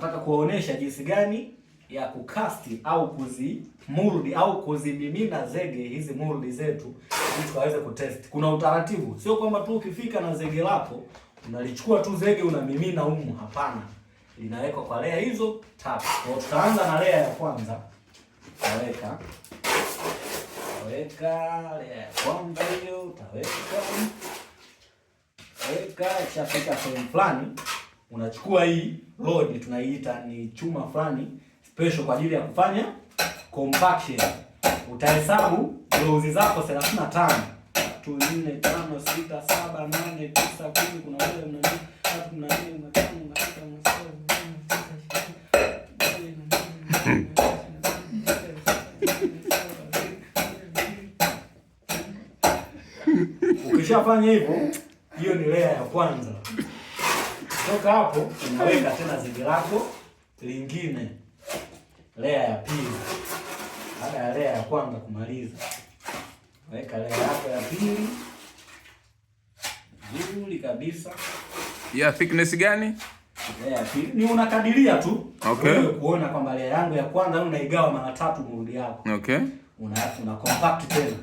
nataka kuwaonesha jinsi gani ya kukasti au kuzimuldi au kuzimimina zege hizi muldi zetu ili tukaweze kutest. Kuna utaratibu, sio kwamba tu ukifika na zege lako unalichukua tu zege unamimina humu, hapana. Linawekwa kwa layer hizo tatu. Kwa tutaanza na layer ya kwanza. Utaweka layer ya kwanza hiyo, utaweka chafika sehemu fulani, unachukua hii rod, tunaiita ni chuma fulani special kwa ajili ya kufanya compaction. Utahesabu dozi zako 35. 2 4 5 6 7 8 9 10, kuna wale mna 3 4 5 6. Ukishafanya hivyo, hiyo ni layer ya kwanza. Toka hapo unaweka tena zege lako lingine, layer ya pili. Baada ya layer ya kwanza kumaliza, weka layer yako ya pili nzuri kabisa. Ya thickness gani? Layer ya pili ni unakadiria tu. Okay. Wewe kuona kwamba layer yangu ya kwanza unaigawa mara 3 mrudi yako. Okay. Una compact tena.